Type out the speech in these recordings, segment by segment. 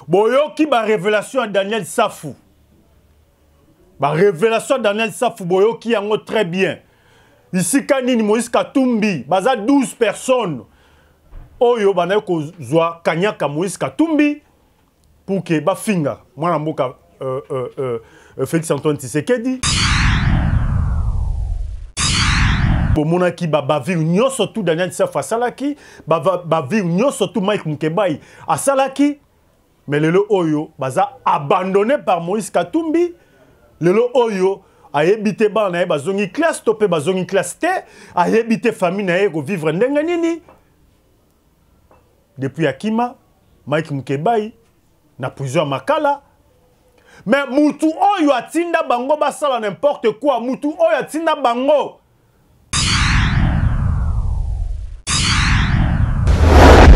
boyoki ba révélation à Daniel Safou. Ba révélation à Daniel Safou boyoki yango très bien. Ici kanini Moïse Katumbi, baza 12 personnes. Oyo bana ko zwa kanyaka Moïse Katumbi pour que ba finga. Mwana mboka Félix Antoine Tshisekedi. Monaki bavir nyo surtout Daniel Safou asalaki, bavir nyo surtout Mike Mukebai asalaki. Mais le oyo baza abandonné par Moïse Katumbi. Le oyo a habité ba na bazongi classe topé bazongi classe té, a habité famille na ko vivre ndenge nini. Depuis Akima, Mike Mukebai na prison Makala. Mais mutu oyo atinda bango basala n'importe quoi, mutu oyo atinda bango.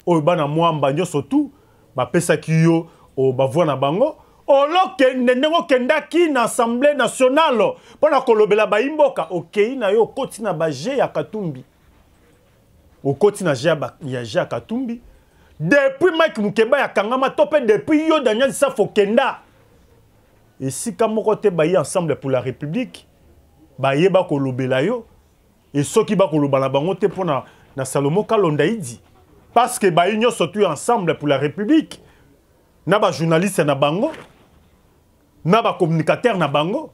Oyo bana mwamba nyo surtout ba pesa kiyo o bavwa na bango. Oloke nengo kendaki na Assemblée nationale pona kolobela ba imboka okei na yo koti na baje ya Katumbi. Okoti na ya Katumbi. Depuis Mike Mukeba ya kangama topé depuis yo Daniel Safou kenda. Et si kamoko te bayi ensemble pour la République, baye ba kolobela yo et soki ba kolobala bango te pona na Salomo Kalonda idi. Parce que bayi nyo surtout ensemble pour la République. Na ba journaliste na bango. Na ba communicateur na bango.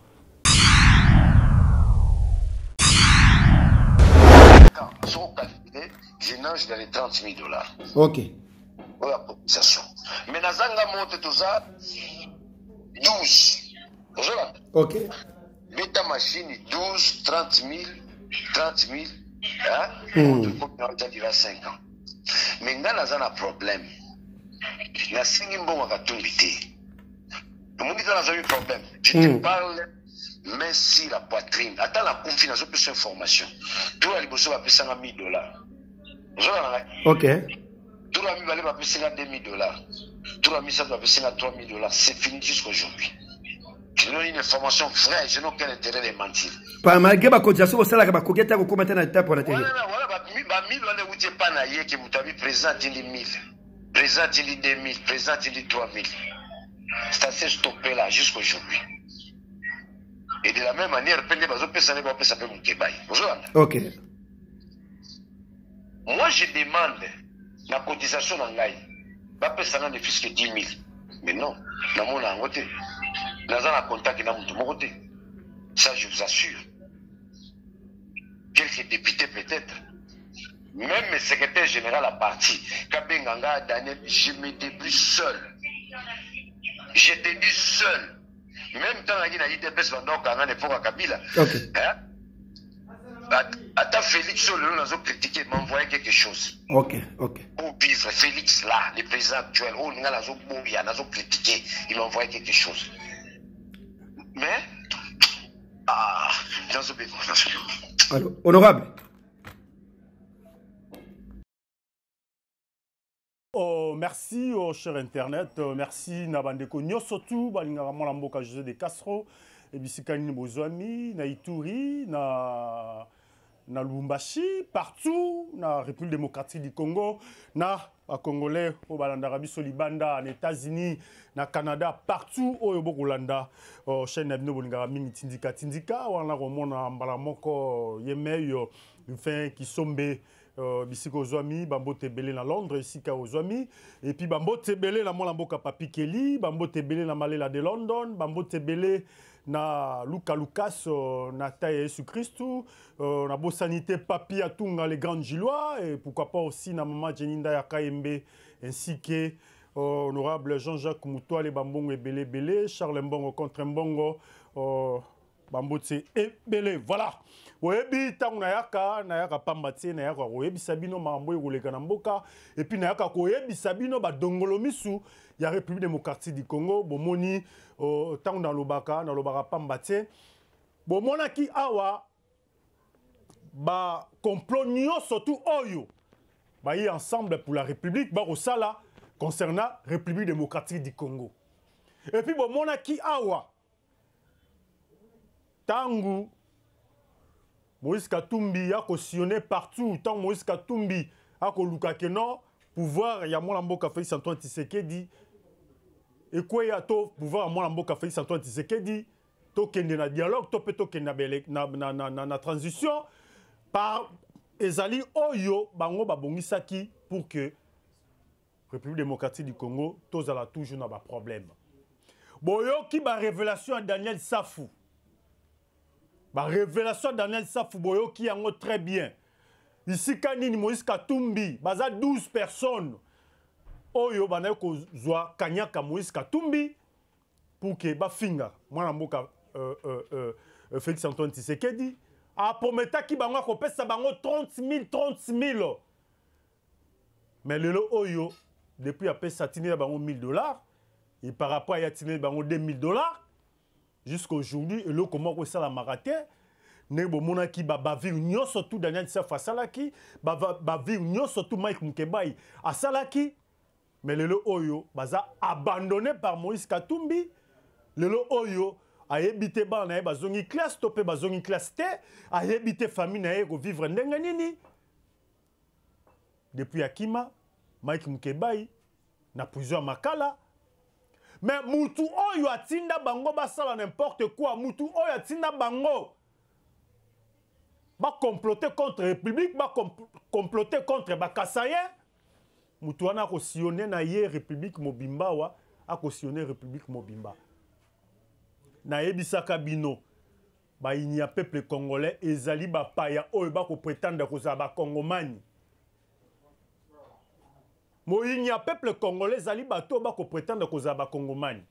Sont calculés, je nage dans les $30 000. Ok. Voilà, cotisation. Mais dans un monte tout ça, 12. Ok. Mais ta machine, 12, 30 000, 30 000, hein? On dira 5 ans. Mais dans un problème, il y a 5 ans à tout inviter. Tout le monde dit dans un problème. Je te parle, mais si la poitrine. Attends la confiance, plus d'informations. Tout le monde va payer $1,000. Ok. Tout le monde va payer $2,000. Tout le monde va payer $3,000. C'est fini jusqu'aujourd'hui. Je donne une information vraie, je n'ai aucun intérêt de mentir. Malgré ma cotisation, c'est là que ma coquette a commenté dans le temps pour la télé. Voilà, 1000 on est pas naïe qui vous avez présenté 1000, présenté 2000, présenté 3000. C'est assez stoppé là jusqu'aujourd'hui. Et de la même manière, ok. Moi, je demande la cotisation en Gaï. Pas personne ne plus que 10 000. Mais non, dans mon angoté. Dans un contact, dans mon côté. Ça, je vous assure. Quelques députés peut-être. Même le secrétaire général à parti. Kabenganga, Daniel, je me débrouille seul. J'étais dit seul. Même quand il y a des personnes qui ont été Kabila. Attends, Félix, nous avons critiqué, m'envoyé quelque chose. Ok, ok. Pour vivre, Félix là, le président actuel, nous avons critiqué, il m'a envoyé quelque chose. Mais, j'en suis bien. Alors, honorable. Oh, merci, cher Internet. Merci, Nabandeko. Nyosotu, Balingara Molamboka José de Castro, Ebisikani Bozwami, na Ituri, na Lubumbashi, partout, na République démocratique du Congo, na Congolais, au Balandarabi Solibanda, en États-Unis, na Canada, partout, au Yobokolanda, chaîne Nabino Bolingara Mini Tindika Tindika, ou en la Romona, Mbalamoko, Yemeyo, enfin, qui sombe. Bisiko Ozwami, Bambo Tebele na Londres, ici ka Ozwami, et puis Bambo Tebele na Molamboka Papi Kelly, Bambo Tebele na Malela de London, Bambo Tebele na Luka Lucas, na Taïe Yesu Christou, na Bosanité Papi Atunga les grands Gilois, et pourquoi pas aussi na Mama Jeninda Yakaembe, ainsi que honorable Jean-Jacques Moutoua, les Bambongo et Belé Belé, Charles Mbongo contre Mbongo, Bambo Tse et Belé, voilà. Oyebi tangu nayaka pambati nayaka oyebi sabino mambo yoleka na mboka et puis nayaka oyebi sabino ba dongolo misu ya République démocratique du Congo bomoni tangu na lobaka pambati bomona ki awa ba complot nyo surtout oyo ba yi ensemble pour la République ba osala concernant République démocratique du Congo et puis bomona ki awa tangu Moïse Katumbi a cautionné partout, tant Moïse Katumbi a coluka que non, pouvoir, il y a mon Félix Antoine Tshisekedi, et quoi ya to pouvoir moi mboka Félix Antoine Tshisekedi to kende na dialogue to peto kende na transition par ezali oyo bango babongisaki pour que République démocratique du Congo tozala toujours na ba problème. Boyoki ba révélation à Daniel Safou. Ba révélation à Daniel Safou boyoki yango très bien. Ici kanini Moïse Katumbi, baza 12 personnes. Oyo bana ko zwa kanyaka Moïse Katumbi pour que ba finga mwana mboka Félix Antoine Tshisekedi a prometaki bango ko pesa bango 30 000. Mais le oyo depuis après satiner bango $1000 et par rapport à yatiner bango $2000 jusqu'à aujourd'hui et le comment ko ça la maraté ne bomona ki ba vir nyoso tout Daniel Safou asalaki ba vir nyoso tout Mike Mukebai asalaki. Mais le oyo baza abandonné par Moïse Katumbi. Le oyo a habité ba na bazongi classe topé bazongi classe té a habité famille na ko vivre ndenge nini. Depuis Akima Mike Mukebai na plusieurs makala. Mais mutu oyo atinda bango basala n'importe quoi, mutu oyo atinda bango ba comploter contre République, ba comploter contre Bakasayen. Mutu wana ko sionner na ye République Mobimba wa a ko sionner République Mobimba. Na yebisaka bino ba inia peuple congolais ezali ba paya oyo ba ko prétendre ko za ba Congomani. Moyinya peuple congolais zali bato ba ko prétendre ko za ba Congomani.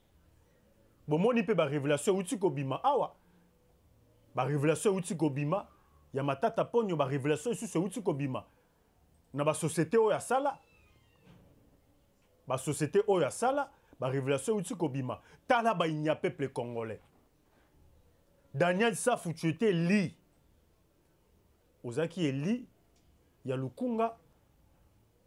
Bomoni pe ba révélation uti ko bima awa. Ba révélation uti ko bima ya matata ponyo ba révélation sur uti ko bima. Na ba société oyo ya sala. Ba société oyo ya sala, ba révélation uti ko bima. Tala ba inya peuple congolais. Daniel Safou tu étais li. Ozaki eli ya lukunga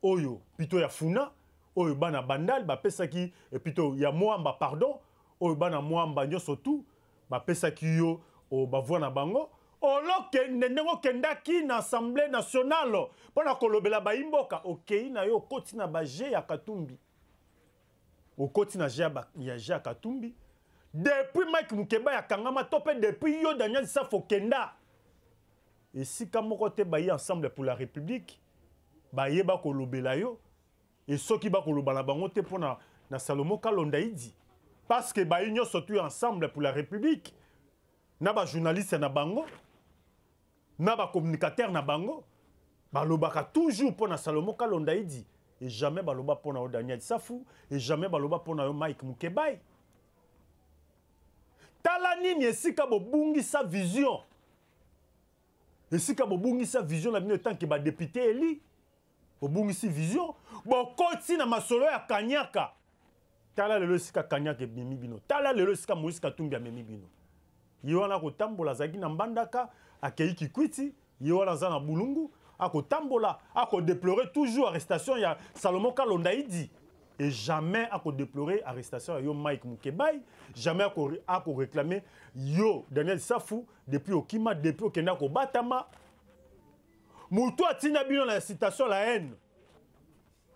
oyo pito ya funa oyo bana bandal ba pesaki et pito ya mwamba pardon oyo bana mwamba nyoso tout ba pesaki yo o bavwa na bango olokende ndenge kendaki na assemblée nationale pona kolobela ba imboka okei na yo koti na ba je ya Katumbi okoti na je ya Katumbi depuis Mike Mukeba ya kangama topé depuis yo Daniel Safou kenda et si kamoko te ba yi ensemble pour la République baye ba kolobela yo et soki ba kolobala bango te pona na Salomo Kalonda idi parce que ba union surtout ensemble pour la République na ba journaliste na bango na ba communicateur na bango ba lobaka toujours pona Salomo Kalonda idi et jamais ba loba pona Daniel Safou et jamais ba loba pona Mike Mukebai. Tala nini esika bobungi sa vision esika bobungi sa vision la bino tant que ba député eli obungisi vision bokoti na masolo ya kanyaka tala lelo sika kanyaka mimi bino tala lelo sika Moïse Katumbi ya mimi bino yiwana kotambola zaki na mbandaka akei kikwiti yiwana za na bulungu akotambola akodéplorer toujours arrestation ya Salomo Kalonda idi et jamais akodéplorer arrestation ya yo Mike Mukebai jamais ako réclamer yo Daniel Safou depuis okima depuis okenda ko batama. Moutou atina bino la citation la haine.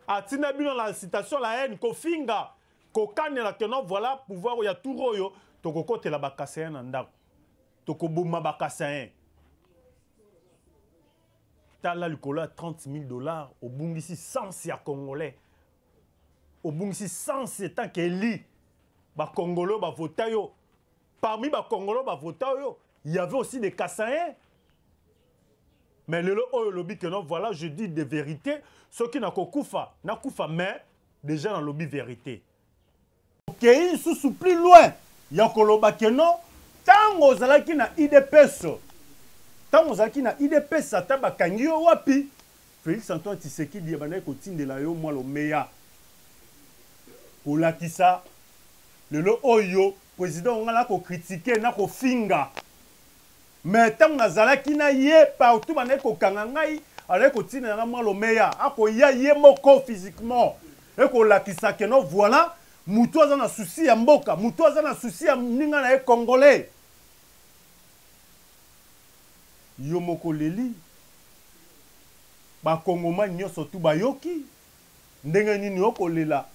Atina bino la citation la haine. Kofinga. Kokane la kenon voilà pouvoir ya tout royo. Toko kote la bakasayen nandako. Toko bouma bakasayen. Tala lukola $30,000. Au bungisi sans ya congolais. Au bungisi sans étant qu'eli. Ba congolo ba votayo. Parmi ba congolo ba votayo. Il y avait aussi des kassayen. Mais le lobby que non, voilà, je dis des vérités. Ceux qui n'ont pas koufa, mais déjà dans le lobby vérité. Ok, ils sont plus loin. Il y a un que non. Tant aux alaki na IDPS. Tant aux alaki na IDPS, ça t'a bakangi wapi. Félix Antoine Tshisekedi dit que continue de la yo moi le meilleur. Pour la kisa, le oyo président on a ko critiquer na ko finga. Mais tant nazalaki na ye partout bana ko kangangai ale ko tina na malo meya ako ya ye moko physiquement et ko lakisa que non voilà mutu aza na souci ya mboka mutu aza na souci ya ninga na e congolais yo moko leli ba kongoma nyoso tu bayoki ndenge nini okolela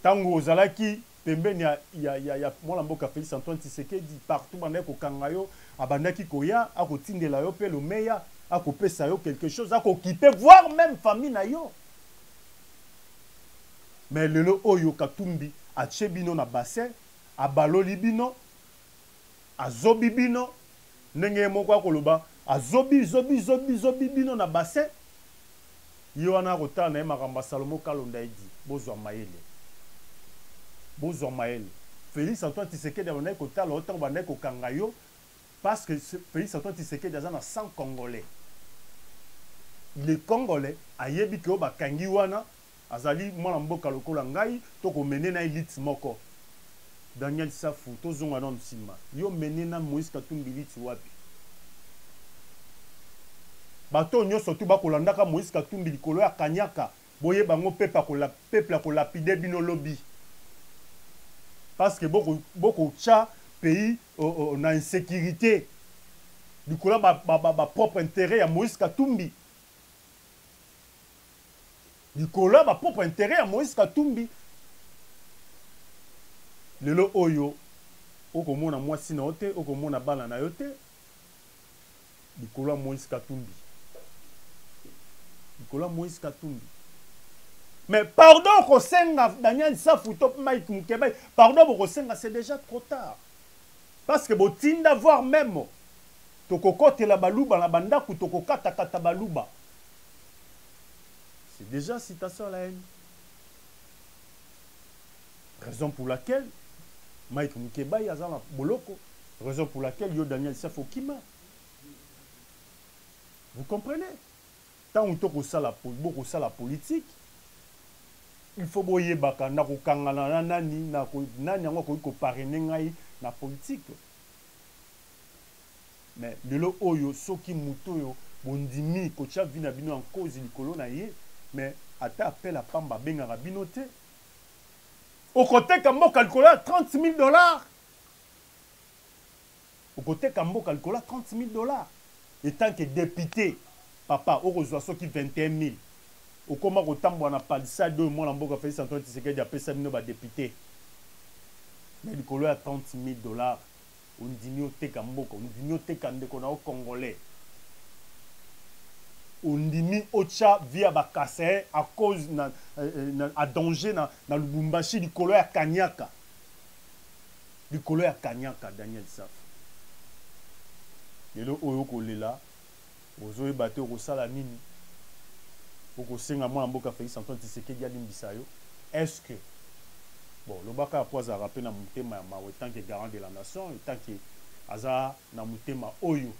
Tango ozalaki pembeni ya mwana mboka Félix Antoine Tshisekedi partout banda ko kangayo abandaki koya akotindela yo pe le meya akopesa yo quelque chose akokipe voir même famille na yo. Mais lelo oyo Katumbi atie bino na bassin abaloli bino azobi bino ndenge moko akoloba azobi bino na bassin yo wana kotala na ye makambo Salomo Kalonda edi bozwa mayele. Bozwa mayele. Félix Antoine Tshisekedi abandaki kotala otango bandaki kokanga yo parce que Félix Antoine Tshisekedi aza na 100 Congolais. Les Congolais ayebi ke bakangi wana azali mwana mboka lokola ngai toko menena elite moko. Daniel Safu tozonga na nsima. Yo menena Moïse Katumbi elite wapi? Bato nyonso tu bakolandaka Moïse Katumbi likolo ya kanyaka boye bango peuple akolapide bino lobi. Parce que beaucoup tcha pays na insécurité. Likolo ba propre intérêt ya Moïse Katumbi. Likolo ba propre intérêt ya Moïse Katumbi. Lelo oyo okomona mwasi na yote okomona bana na yote. Likolo Moïse Katumbi. Nicolas Moïse Katumbi. Mais pardon, Kosenga, Daniel Safu, Top Mike Mukeba, pardon, Kosenga, c'est déjà trop tard. Parce que Botinda voir même, Tokokote la baluba, la banda, ou Tokokata kata baluba. C'est déjà citation à la haine. Raison pour laquelle, Mike Mukeba, Yazana Boloko, raison pour laquelle, Yo Daniel Safu Kima. Vous comprenez? Tant que beaucoup ça la politique, il faut boyer baka na ko kangana nani na ko nani ngo ko parrainer ngai na politique. Mais lelo oyo soki muto yo bondimi ko tcha vina bino en cause likolo na ye, mais ata appel à pamba benga rabinote. Au côté kambo calcula $30,000. Au côté kambo calcula $30,000. Et tant que député papa, au reçoit qui 21 000. Au comment autant on a pas ça 2 mois en boka Félix Antoine Tshisekedi a payé ça ba député. Mais le colo à $30,000. On dit ni au tekamboka, on dit ni au tekande qu'on a au Congolais. On dit ni au tcha via bakase à cause à danger na Lubumbashi du colo à Kanyaka. Du colo à Kanyaka Daniel Saf. Et le oyo kolela ozoe baté au sala nini pour senga moi mboka Félix Antoine Tshisekedi alimbisa yo. Est-ce que bon le baka après a rappelé na mutema ya mawe tant que garant de la nation et tant que aza na mutema oyo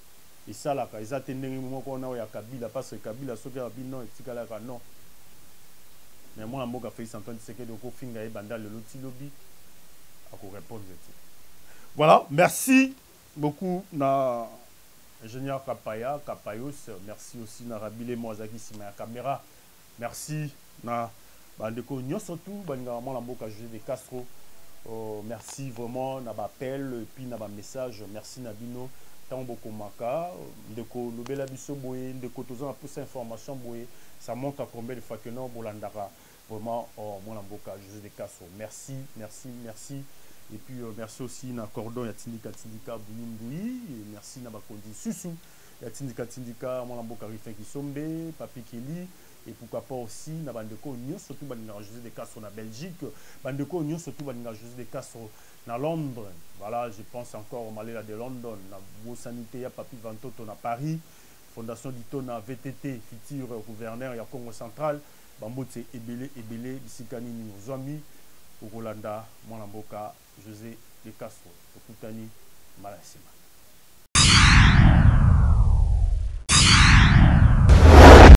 et ça la kaisa tendenge moko na ya Kabila parce que Kabila soki ya bino etikala ka non mais moi mboka Félix Antoine Tshisekedi ko finga e banda le loti lobby à ko répondre. Voilà, merci beaucoup na ingénieur Kapayos, merci aussi na Rabile Mozaki Sima caméra. Merci na bandeko nyosotu balinga la mboka José de Castro. Merci vraiment na appel puis na message. Merci na bino Tambo Komaka ndeko lobela biso boye ndeko toza pour cette information boye ça montre à combien de fois que non bolandara vraiment mon mboka José de Castro. Merci. Et puis merci aussi na cordon ya tindika Bouyoumboui, merci na bakondi Susu ya tindika mwana mboka Rifin Kisombe, Papi Kelly et pourquoi pas aussi na bandeko nyo surtout balinga José de Castro na Belgique, bandeko nyo surtout balinga José de Castro na Londres. Voilà, je pense encore au Malela de London, na Bo Sanité ya Papi Vantoto na Paris, Fondation Dito na VTT, futur gouverneur ya Congo central, bambote ebele bisikani ni ozami Rolanda Mwanamboka José de Castro, Okutani Malasima.